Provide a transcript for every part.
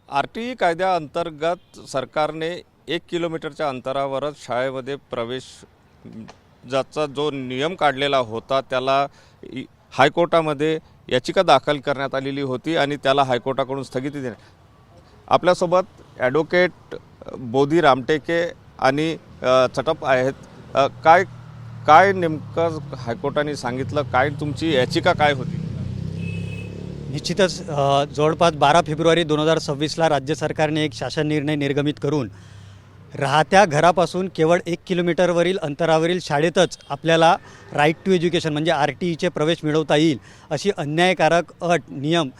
RTE कायद्याअंतर्गत सरकारने 1 किलोमीटरच्या अंतरावरच शाळेमध्ये प्रवेश जाचा जो नियम काढलेला होता त्याला हायकोर्टामध्ये याचिका दाखल करण्यात आलेली होती आणि त्याला हायकोर्टाकडून स्थगिती देण्यात। आपल्यासोबत ॲडव्होकेट बोधी रामटेके आणि चटप आहेत। काय नेमकं हायकोर्टाने सांगितलं, काय तुमची याचिका काय होती? निश्चितच जवळपास 12 फेब्रुवारी 2026ला राज्य सरकारने एक शासन निर्णय निर्गमित करून राहत्या घरापासून केवळ 1 किलोमीटरवरील अंतरावरील शाळेतच आपल्याला राईट टू एज्युकेशन म्हणजे RTEचे प्रवेश मिळवता येईल अशी अन्यायकारक नियम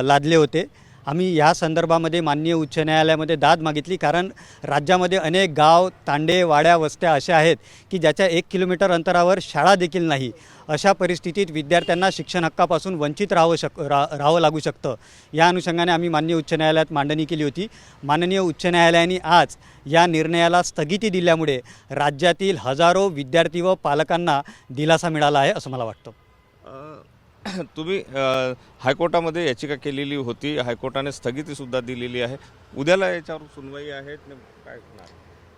लादले होते। आम्ही या संदर्भामध्ये माननीय उच्च न्यायालयामध्ये दाद मागितली, कारण राज्यामध्ये अनेक गाव, तांडे, वाड्या, वस्त्या अशा आहेत की ज्याच्या 1 किलोमीटर अंतरावर शाळा देखील नाही। अशा परिस्थितीत विद्यार्थ्यांना शिक्षण हक्कापासून वंचित राहावं लागू शकतं। या अनुषंगाने आम्ही माननीय उच्च न्यायालयात मांडणी केली होती। माननीय उच्च न्यायालयाने आज या निर्णयाला स्थगिती दिल्यामुळे राज्यातील हजारो विद्यार्थी व पालकांना दिलासा मिळाला आहे असं मला वाटतं। तुम्ही हायकोर्टामध्ये याचिका केलेली होती, हायकोर्टाने स्थगितीसुद्धा दिलेली आहे। उद्याला याच्यावर सुनवाई आहे, काय होणार?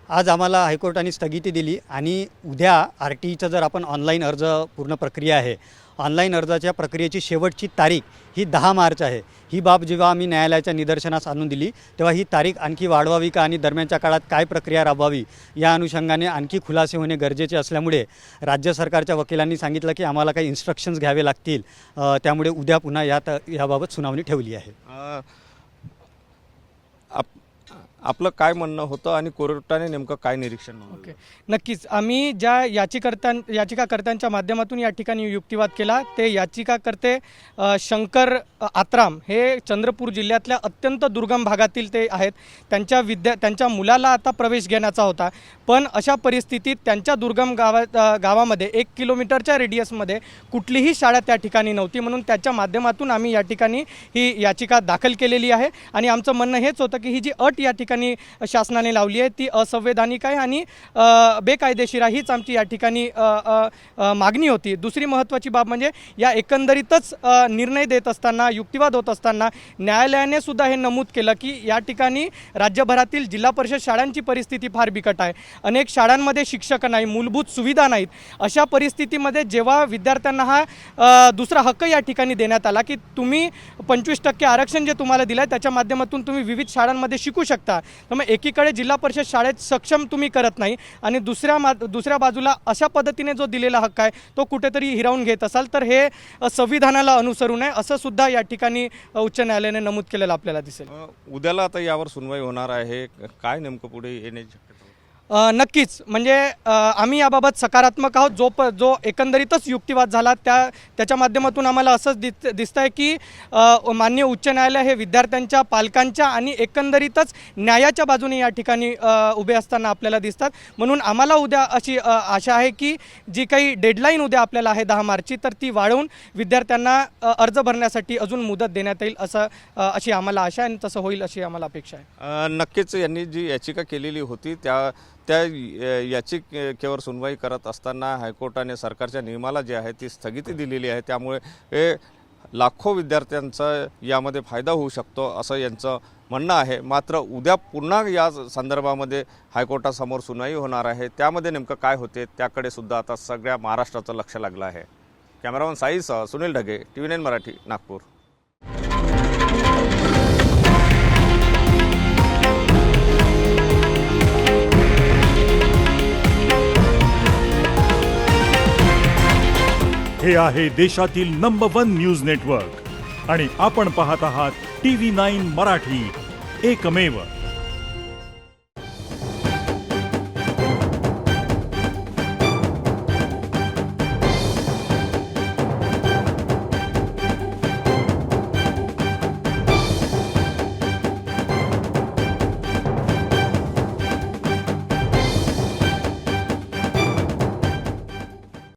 आज आम्हाला हायकोर्टाने स्थगिती दिली आणि उद्या RTEचा जर आपण ऑनलाईन अर्ज पूर्ण प्रक्रिया आहे, ऑनलाईन अर्जाच्या प्रक्रियेची शेवटची तारीख ही 10 मार्च आहे। ही बाब जेव्हा आम्ही न्यायालयाच्या निदर्शनास आणून दिली तेव्हा ही तारीख आणखी वाढवावी का आणि दरम्यानच्या काळात काय प्रक्रिया राबवावी या अनुषंगाने आणखी खुलासे होणे गरजेचे असल्यामुळे राज्य सरकारच्या वकिलांनी सांगितलं की आम्हाला काही इन्स्ट्रक्शन्स घ्यावे लागतील, त्यामुळे उद्या पुन्हा याबाबत सुनावणी ठेवली आहे। आपलं काय म्हणणं होतं आणि कोर्टाने नेमकं काय निरीक्षण नोंदवलं? ओके, नक्कीच आम्ही ज्या याचिकाकर्त्यांच्या माध्यमातून या ठिकाणी युक्तिवाद केला ते याचिकाकर्ते शंकर आत्राम हे चंद्रपूर जिल्ह्यातल्या अत्यंत दुर्गम भागातील ते आहेत। त्यांच्या मुलाला आता प्रवेश घेण्याचा होता, पण अशा परिस्थितीत त्यांच्या दुर्गम गावामध्ये 1 किलोमीटरच्या रेडियसमध्ये कुठलीही शाळा त्या ठिकाणी नव्हती, म्हणून त्याच्या माध्यमातून आम्ही या ठिकाणी ही याचिका दाखल केलेली आहे। आणि आमचं म्हणणं हेच होतं की ही जी अट या ठिकाणी शासनाने लावली आहे ती असंवैधानिक आहे आणि बेकायदेशीर आहे, हीच आमची या ठिकाणी मागणी होती। दुसरी महत्त्वाची बाब म्हणजे या एकंदरीतच निर्णय देत असताना, युक्तिवाद होत असताना न्यायालयाने सुद्धा हे नमूद केलं की या ठिकाणी राज्यभरातील जिल्हा परिषद शाळांची परिस्थिती फार बिकट आहे। अनेक शाळांमध्ये शिक्षक नाही, मूलभूत सुविधा नाहीत। अशा परिस्थितीमध्ये जेव्हा विद्यार्थ्यांना हा दुसरा हक्क या ठिकाणी देण्यात आला की तुम्ही 25% आरक्षण जे तुम्हाला दिलं आहे त्याच्या माध्यमातून तुम्ही विविध शाळांमध्ये शिकू शकता, तर मग एकीकडे जिल्हा परिषद शाळेत सक्षम तुम्ही करत नाही आणि दुसऱ्या बाजूला अशा पद्धतीने जो दिलेला हक्क आहे तो कुठेतरी हिरावून घेत असाल तर हे संविधानाला अनुसरू नये असं सुद्धा या ठिकाणी उच्च न्यायालयाने नमूद केलेलं आपल्याला दिसेल। उद्याला आता यावर सुनवाई होणार आहे, काय नेमकं पुढे येण्याची शक्यता? नक्कीच, म्हणजे आम्ही याबाबत सकारात्मक आहोत। जो एकंदरीतच युक्तिवाद झाला त्याच्या माध्यमातून आम्हाला असंच दिसतं आहे की माननीय उच्च न्यायालय हे विद्यार्थ्यांच्या, पालकांच्या आणि एकंदरीतच न्यायाच्या बाजूने या ठिकाणी उभे असताना आपल्याला दिसतात। म्हणून आम्हाला उद्या अशी आशा आहे की जी काही डेडलाईन उद्या आपल्याला आहे 10 मार्चची, तर ती वाढवून विद्यार्थ्यांना अर्ज भरण्यासाठी अजून मुदत देण्यात येईल अशी आम्हाला आशा आहे आणि तसं होईल अशी आम्हाला अपेक्षा आहे। नक्कीच यांनी जी याचिका केलेली होती त्या याचिकेवर सुनवाई करत असताना हायकोर्टाने सरकारच्या नियमाला जे आहे ती स्थगिती दिलेली आहे, त्यामुळे हे लाखो विद्यार्थ्यांचा यामध्ये फायदा होऊ शकतो असं यांचं म्हणणं आहे। मात्र उद्या पुन्हा या संदर्भामध्ये हायकोर्टासमोर सुनवाई होणार आहे, त्यामध्ये नेमकं काय होते त्याकडे सुद्धा आता सगळ्या महाराष्ट्राचं लक्ष लागलं आहे। कॅमेरामन साईसह सुनील ढगे, TV9 मराठी, नागपूर। हे आहे देशातील नंबर 1 न्यूज नेटवर्क आणि आपण पाहत आहात TV9 मराठी, एकमेव।